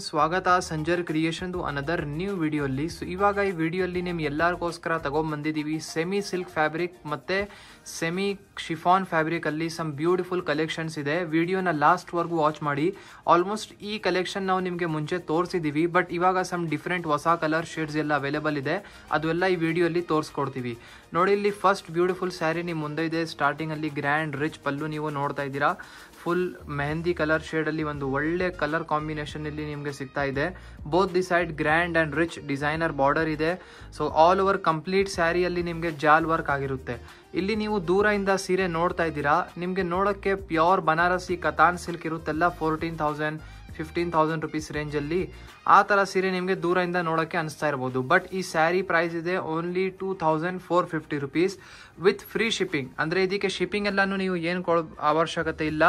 ಸ್ವಾಗತ Sanjar creation another new ವಿಡಿಯೋಲಿ. So ಇವಾಗ ಈ ವಿಡಿಯೋಲಿ ನಿಮ್ಗೆ ಎಲ್ಲರಿಗೋಸ್ಕರ ತಗೊಂಡ್ಬಂದಿದ್ದೀವಿ ಸೆಮಿ ಸಿಲ್ಕ್ ಫ್ಯಾಬ್ರಿಕ್ ಮತ್ತು ಸೆಮಿ ಶಿಫಾನ್ ಫ್ಯಾಬ್ರಿಕಲ್ಲಿ ಸಮ್ ಬ್ಯೂಟಿಫುಲ್ ಕಲೆಕ್ಷನ್ಸ್ ಇದೆ. ವಿಡಿಯೋನ ಲಾಸ್ಟ್ವರೆಗೂ ವಾಚ್ ಮಾಡಿ. ಆಲ್ಮೋಸ್ಟ್ ಈ ಕಲೆಕ್ಷನ್ ನಾವು ನಿಮಗೆ ಮುಂಚೆ ತೋರಿಸಿದ್ದೀವಿ, ಬಟ್ ಇವಾಗ ಸಮ್ ಡಿಫ್ರೆಂಟ್ ಹೊಸ ಕಲರ್ ಶೇಡ್ಸ್ ಎಲ್ಲ ಅವೈಲೇಬಲ್ ಇದೆ. ಅದೆಲ್ಲ ಈ ವಿಡಿಯೋಲಿ ತೋರಿಸ್ಕೊಡ್ತೀವಿ. ನೋಡಿ, ಇಲ್ಲಿ ಫಸ್ಟ್ ಬ್ಯೂಟಿಫುಲ್ ಸ್ಯಾರಿ ನಿಮ್ಮ ಮುಂದೆ ಇದೆ. ಸ್ಟಾರ್ಟಿಂಗಲ್ಲಿ ಗ್ರ್ಯಾಂಡ್ ರಿಚ್ ಪಲ್ಲು ನೀವು ನೋಡ್ತಾ ಇದ್ದೀರಾ. ಫುಲ್ ಮೆಹಂದಿ ಕಲರ್ ಶೇಡಲ್ಲಿ ಒಂದು ಒಳ್ಳೆ ಕಲರ್ ಕಾಂಬಿನೇಷನ್ ಇಲ್ಲಿ ನಿಮಗೆ ಸಿಗ್ತಾ ಇದೆ. Both the side grand and rich designer border ಇದೆ. ಸೊ ಆಲ್ ಓವರ್ ಕಂಪ್ಲೀಟ್ ಸ್ಯಾರಿಯಲ್ಲಿ ನಿಮಗೆ ಜಾಲ್ ವರ್ಕ್ ಆಗಿರುತ್ತೆ. ಇಲ್ಲಿ ನೀವು ದೂರದಿಂದ ಸೀರೆ ನೋಡ್ತಾ ಇದ್ದೀರಾ. ನಿಮಗೆ ನೋಡೋಕ್ಕೆ ಪ್ಯೂರ್ ಬನಾರಸಿ ಕತಾನ್ ಸಿಲ್ಕ್ ಇರುತ್ತೆಲ್ಲ 14,000 15,000 ರುಪೀಸ್ ರೇಂಜಲ್ಲಿ. ಆ ಥರ ಸೀರೆ ನಿಮಗೆ ದೂರದಿಂದ ನೋಡೋಕ್ಕೆ ಅನಿಸ್ತಾ ಇರ್ಬೋದು. ಬಟ್ ಈ ಸ್ಯಾರಿ ಪ್ರೈಸ್ ಇದೆ only 2,450 rupees with free shipping. ಅಂದರೆ ಇದಕ್ಕೆ ಶಿಪ್ಪಿಂಗ್ ಎಲ್ಲನೂ ನೀವು ಏನು ಅವಶ್ಯಕತೆ ಇಲ್ಲ.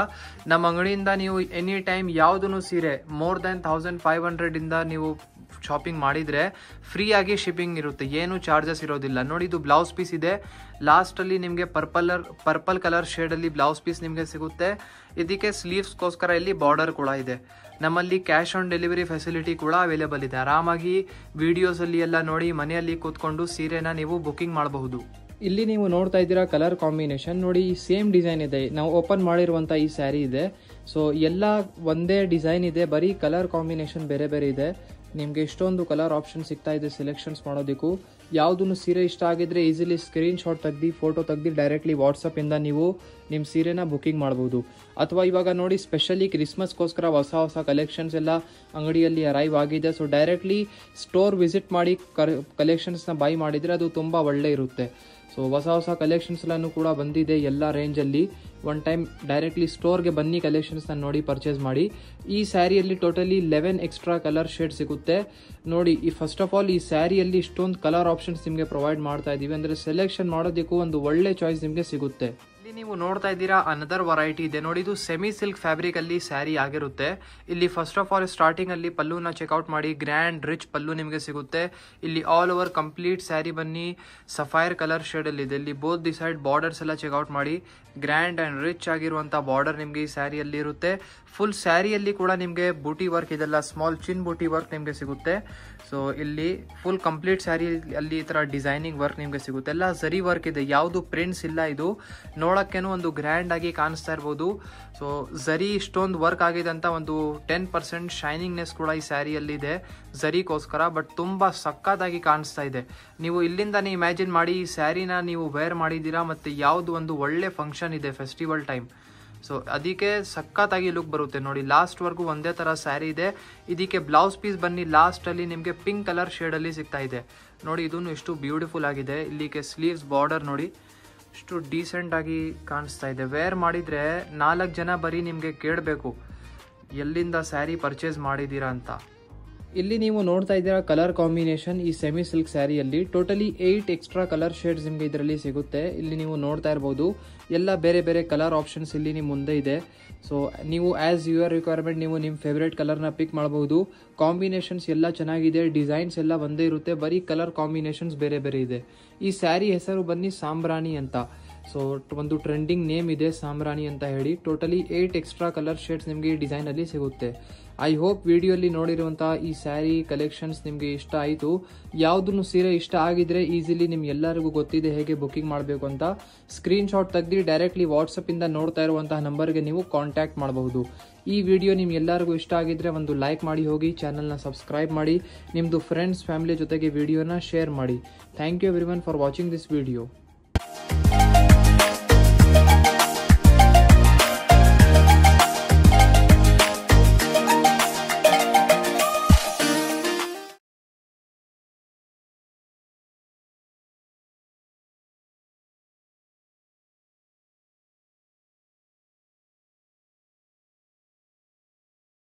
ನಮ್ಮ ಅಂಗಡಿಯಿಂದ ನೀವು ಎನಿ ಟೈಮ್ ಯಾವುದೂ ಸೀರೆ ಮೋರ್ ದೆನ್ 1,500 ನೀವು ಶಾಪಿಂಗ್ ಮಾಡಿದರೆ ಫ್ರೀಯಾಗಿ ಶಿಪ್ಪಿಂಗ್ ಇರುತ್ತೆ, ಏನು ಚಾರ್ಜಸ್ ಇರೋದಿಲ್ಲ. ನೋಡಿ, ಇದು ಬ್ಲೌಸ್ ಪೀಸ್ ಇದೆ. ಲಾಸ್ಟಲ್ಲಿ ನಿಮಗೆ ಪರ್ಪಲ್ ಕಲರ್ ಶೇಡಲ್ಲಿ ಬ್ಲೌಸ್ ಪೀಸ್ ನಿಮಗೆ ಸಿಗುತ್ತೆ. ಇದಕ್ಕೆ ಸ್ಲೀವ್ಸ್ಗೋಸ್ಕರ ಇಲ್ಲಿ ಬಾರ್ಡರ್ ಕೂಡ ಇದೆ. ನಮ್ಮಲ್ಲಿ ಕ್ಯಾಶ್ ಆನ್ ಡೆಲಿವರಿ ಫೆಸಿಲಿಟಿ ಕೂಡ ಅವೈಲೇಬಲ್ ಇದೆ. ಆರಾಮಾಗಿ ವಿಡಿಯೋಸಲ್ಲಿ ಎಲ್ಲ ನೋಡಿ ಮನೆಯಲ್ಲಿ ಕೂತ್ಕೊಂಡು ಸೀರೆನ ನೀವು ಬುಕ್ಕಿಂಗ್ ಮಾಡಬಹುದು. ಇಲ್ಲಿ ನೀವು ನೋಡ್ತಾ ಇದ್ದೀರಾ ಕಲರ್ ಕಾಂಬಿನೇಷನ್ ನೋಡಿ, ಸೇಮ್ ಡಿಸೈನ್ ಇದೆ. ನಾವು ಓಪನ್ ಮಾಡಿರುವಂಥ ಈ ಸ್ಯಾರಿ ಇದೆ. ಸೊ ಎಲ್ಲ ಒಂದೇ ಡಿಸೈನ್ ಇದೆ, ಬರೀ ಕಲರ್ ಕಾಂಬಿನೇಷನ್ ಬೇರೆ ಬೇರೆ ಇದೆ. ನಿಮಗೆ ಇಷ್ಟೊಂದು ಕಲರ್ ಆಪ್ಷನ್ ಸಿಗ್ತಾ ಇದೆ ಸೆಲೆಕ್ಷನ್ಸ್ ಮಾಡೋದಕ್ಕೂ. ಯಾವುದೂ ಸೀರೆ ಇಷ್ಟ ಆಗಿದ್ರೆ ಈಸಿಲಿ ಸ್ಕ್ರೀನ್ ಶಾಟ್ ತೆಗ್ದು ಫೋಟೋ ತೆಗ್ದು ಡೈರೆಕ್ಟ್ಲಿ ವಾಟ್ಸಪ್ಪಿಂದ ನೀವು ನಿಮ್ಮ ಸೀರೆನ ಬುಕ್ಕಿಂಗ್ ಮಾಡ್ಬೋದು. ಅಥವಾ ಇವಾಗ ನೋಡಿ, ಸ್ಪೆಷಲಿ ಕ್ರಿಸ್ಮಸ್ಗೋಸ್ಕರ ಹೊಸ ಕಲೆಕ್ಷನ್ಸ್ ಎಲ್ಲ ಅಂಗಡಿಯಲ್ಲಿ ಅರೈವ್ ಆಗಿದೆ. ಸೊ ಡೈರೆಕ್ಟ್ಲಿ ಸ್ಟೋರ್ ವಿಸಿಟ್ ಮಾಡಿ ಕಲೆಕ್ಷನ್ಸ್ನ ಬೈ ಮಾಡಿದರೆ ಅದು ತುಂಬ ಒಳ್ಳೆ ಇರುತ್ತೆ. ಸೊ ಹೊಸ ಕಲೆಕ್ಷನ್ಸ್ ಎಲ್ಲನೂ ಕೂಡ ಬಂದಿದೆ ಎಲ್ಲ ರೇಂಜಲ್ಲಿ. ಒನ್ ಟೈಮ್ ಡೈರೆಕ್ಟ್ಲಿ ಸ್ಟೋರ್ಗೆ ಬನ್ನಿ, ಕಲೆಕ್ಷನ್ಸ್ನ ನೋಡಿ ಪರ್ಚೇಸ್ ಮಾಡಿ. ಈ ಸ್ಯಾರಿಯಲ್ಲಿ ಟೋಟಲಿ 11 ಎಕ್ಸ್ಟ್ರಾ ಕಲರ್ ಶೇಡ್ ಸಿಗುತ್ತೆ. ನೋಡಿ, ಈ ಫಸ್ಟ್ ಆಫ್ ಆಲ್ ಈ ಸ್ಯಾರಿಯಲ್ಲಿ ಇಷ್ಟೊಂದು ಕಲರ್ ಆಪ್ಷನ್ಸ್ ನಿಮಗೆ ಪ್ರೊವೈಡ್ ಮಾಡ್ತಾ ಇದ್ದೀವಿ. ಅಂದರೆ ಸೆಲೆಕ್ಷನ್ ಮಾಡೋದಕ್ಕೂ ಒಂದು ಒಳ್ಳೆ ಚಾಯ್ಸ್ ನಿಮಗೆ ಸಿಗುತ್ತೆ. ಇಲ್ಲಿ ನೀವು ನೋಡ್ತಾ ಇದ್ದೀರಾ ಅನದರ್ ವೆರೈಟಿ ಇದೆ ನೋಡಿ. ಇದು ಸೆಮಿ ಸಿಲ್ಕ್ ಫ್ಯಾಬ್ರಿಕ್ ಅಲ್ಲಿ ಸ್ಯಾರಿ ಆಗಿರುತ್ತೆ. ಇಲ್ಲಿ ಫಸ್ಟ್ ಆಫ್ ಆಲ್ ಸ್ಟಾರ್ಟಿಂಗ್ ಅಲ್ಲಿ ಪಲ್ಲುನ ಚೆಕ್ಔಟ್ ಮಾಡಿ. ಗ್ರ್ಯಾಂಡ್ ರಿಚ್ ಪಲ್ಲು ನಿಮಗೆ ಸಿಗುತ್ತೆ. ಇಲ್ಲಿ ಆಲ್ ಓವರ್ ಕಂಪ್ಲೀಟ್ ಸ್ಯಾರಿ ಬನ್ನಿ ಸಫೈರ್ ಕಲರ್ ಶೇಡ್ ಅಲ್ಲಿ ಇದೆ. ಇಲ್ಲಿ ಬೋತ್ ದಿ ಸೈಡ್ ಬಾರ್ಡರ್ಸ್ ಎಲ್ಲ ಚೆಕ್ಔಟ್ ಮಾಡಿ. ಗ್ರ್ಯಾಂಡ್ ಅಂಡ್ ರಿಚ್ ಆಗಿರುವಂತ ಬಾರ್ಡರ್ ನಿಮಗೆ ಈ ಸ್ಯಾರಿಯಲ್ಲಿ ಇರುತ್ತೆ. ಫುಲ್ ಸ್ಯಾರಿಯಲ್ಲಿ ಕೂಡ ನಿಮಗೆ ಬೂಟಿ ವರ್ಕ್ ಇದೆಲ್ಲ ಸ್ಮಾಲ್ ಚಿನ್ ಬೂಟಿ ವರ್ಕ್ ನಿಮಗೆ ಸಿಗುತ್ತೆ. ಸೊ ಇಲ್ಲಿ ಫುಲ್ ಕಂಪ್ಲೀಟ್ ಸ್ಯಾರಿ ಅಲ್ಲಿ ಈ ತರ ಡಿಸೈನಿಂಗ್ ವರ್ಕ್ ನಿಮಗೆ ಸಿಗುತ್ತೆ. ಎಲ್ಲ ಝರಿ ವರ್ಕ್ ಇದೆ, ಯಾವುದು ಪ್ರಿಂಟ್ಸ್ ಇಲ್ಲ. ಇದು ನೋಡೋಕ್ಕೇನು ಒಂದು ಗ್ರ್ಯಾಂಡ್ ಆಗಿ ಕಾಣಿಸ್ತಾ ಇರ್ಬೋದು. ಸೊ ಝರಿ ಇಷ್ಟೊಂದು ವರ್ಕ್ ಆಗಿದೆ ಅಂತ ಒಂದು 10% ಶೈನಿಂಗ್ನೆಸ್ ಕೂಡ ಈ ಸ್ಯಾರಿಯಲ್ಲಿ ಇದೆ ಝರಿಗೋಸ್ಕರ. ಬಟ್ ತುಂಬ ಸಕ್ಕತ್ತಾಗಿ ಕಾಣಿಸ್ತಾ ಇದೆ. ನೀವು ಇಲ್ಲಿಂದಾನೇ ಇಮ್ಯಾಜಿನ್ ಮಾಡಿ, ಈ ಸ್ಯಾರಿನ ನೀವು ವೇರ್ ಮಾಡಿದ್ದೀರಾ ಮತ್ತು ಯಾವುದು ಒಂದು ಒಳ್ಳೆ ಫಂಕ್ಷನ್ ಇದೆ ಫೆಸ್ಟಿವಲ್ ಟೈಮ್. ಸೊ ಅದಕ್ಕೆ ಸಖತ್ತಾಗಿ ಲುಕ್ ಬರುತ್ತೆ. ನೋಡಿ, ಲಾಸ್ಟ್ವರೆಗೂ ಒಂದೇ ಥರ ಸ್ಯಾರಿ ಇದೆ. ಇದಕ್ಕೆ ಬ್ಲೌಸ್ ಪೀಸ್ ಬನ್ನಿ, ಲಾಸ್ಟಲ್ಲಿ ನಿಮಗೆ ಪಿಂಕ್ ಕಲರ್ ಶೇಡಲ್ಲಿ ಸಿಗ್ತಾ ಇದೆ. ನೋಡಿ, ಇದೂ ಎಷ್ಟು ಬ್ಯೂಟಿಫುಲ್ ಆಗಿದೆ. ಇಲ್ಲಿಗೆ ಸ್ಲೀವ್ಸ್ ಬಾರ್ಡರ್ ನೋಡಿ ಎಷ್ಟು ಡೀಸೆಂಟ್ ಆಗಿ ಕಾಣಿಸ್ತಾ ಇದೆ. ವೇರ್ ಮಾಡಿದರೆ 4 ಜನ ಬರೀ ನಿಮಗೆ ಕೇಳಬೇಕು ಎಲ್ಲಿಂದ ಸ್ಯಾರಿ ಪರ್ಚೇಸ್ ಮಾಡಿದ್ದೀರಾ ಅಂತ. ಇಲ್ಲಿ ನೀವು ನೋಡ್ತಾ ಇದ್ದೀರಾ ಕಲರ್ ಕಾಂಬಿನೇಷನ್ ಈ ಸೆಮಿ ಸಿಲ್ಕ್ ಸ್ಯಾರಿಯಲ್ಲಿ ಟೋಟಲಿ 8 ಎಕ್ಸ್ಟ್ರಾ ಕಲರ್ ಶೇಡ್ಸ್ ನಿಮಗೆ ಇದರಲ್ಲಿ ಸಿಗುತ್ತೆ. ಇಲ್ಲಿ ನೀವು ನೋಡ್ತಾ ಇರ್ಬೋದು ಎಲ್ಲ ಬೇರೆ ಬೇರೆ ಕಲರ್ ಆಪ್ಷನ್ಸ್ ಇಲ್ಲಿ ನಿಮ್ಮ ಮುಂದೆ ಇದೆ. ಸೊ ನೀವು ಆ್ಯಸ್ ಯುವರ್ ರಿಕ್ವೈರ್ಮೆಂಟ್ ನೀವು ನಿಮ್ಮ ಫೇವ್ರೇಟ್ ಕಲರ್ನ ಪಿಕ್ ಮಾಡಬಹುದು. ಕಾಂಬಿನೇಷನ್ಸ್ ಎಲ್ಲ ಚೆನ್ನಾಗಿದೆ, ಡಿಸೈನ್ಸ್ ಎಲ್ಲ ಒಂದೇ ಇರುತ್ತೆ, ಬರೀ ಕಲರ್ ಕಾಂಬಿನೇಷನ್ಸ್ ಬೇರೆ ಬೇರೆ ಇದೆ. ಈ ಸ್ಯಾರಿ ಹೆಸರು ಬನ್ನಿ ಸಾಂಬ್ರಾಣಿ ಅಂತ. ಸೊ ಒಂದು ಟ್ರೆಂಡಿಂಗ್ ನೇಮ್ ಇದೆ ಸಾಂಬ್ರಾಣಿ ಅಂತ ಹೇಳಿ. ಟೋಟಲಿ 8 ಎಕ್ಸ್ಟ್ರಾ ಕಲರ್ ಶೇಡ್ಸ್ ನಿಮಗೆ ಈ ಡಿಸೈನಲ್ಲಿ ಸಿಗುತ್ತೆ. ಐ ಹೋಪ್ ವಿಡಿಯೋಲಿ ನೋಡಿರುವಂಥ ಈ ಸ್ಯಾರಿ ಕಲೆಕ್ಷನ್ಸ್ ನಿಮಗೆ ಇಷ್ಟ ಆಯಿತು. ಯಾವುದನ್ನು ಸೀರೆ ಇಷ್ಟ ಆಗಿದ್ರೆ ಈಸಿಲಿ ನಿಮ್ಗೆಲ್ಲರಿಗೂ ಗೊತ್ತಿದೆ ಹೇಗೆ ಬುಕ್ಕಿಂಗ್ ಮಾಡಬೇಕು ಅಂತ. ಸ್ಕ್ರೀನ್ ಶಾಟ್ ತೆಗೆದು ಡೈರೆಕ್ಟ್ಲಿ ವಾಟ್ಸಪ್ಪಿಂದ ನೋಡ್ತಾ ಇರುವಂತಹ ನಂಬರ್ಗೆ ನೀವು ಕಾಂಟ್ಯಾಕ್ಟ್ ಮಾಡಬಹುದು. ಈ ವಿಡಿಯೋ ನಿಮ್ಗೆಲ್ಲರಿಗೂ ಇಷ್ಟ ಆಗಿದ್ರೆ ಒಂದು ಲೈಕ್ ಮಾಡಿ ಹೋಗಿ, ಚಾನಲ್ನ ಸಬ್ಸ್ಕ್ರೈಬ್ ಮಾಡಿ, ನಿಮ್ಮದು ಫ್ರೆಂಡ್ಸ್ ಫ್ಯಾಮಿಲಿ ಜೊತೆಗೆ ವಿಡಿಯೋನ ಶೇರ್ ಮಾಡಿ. Thank you everyone for watching this video.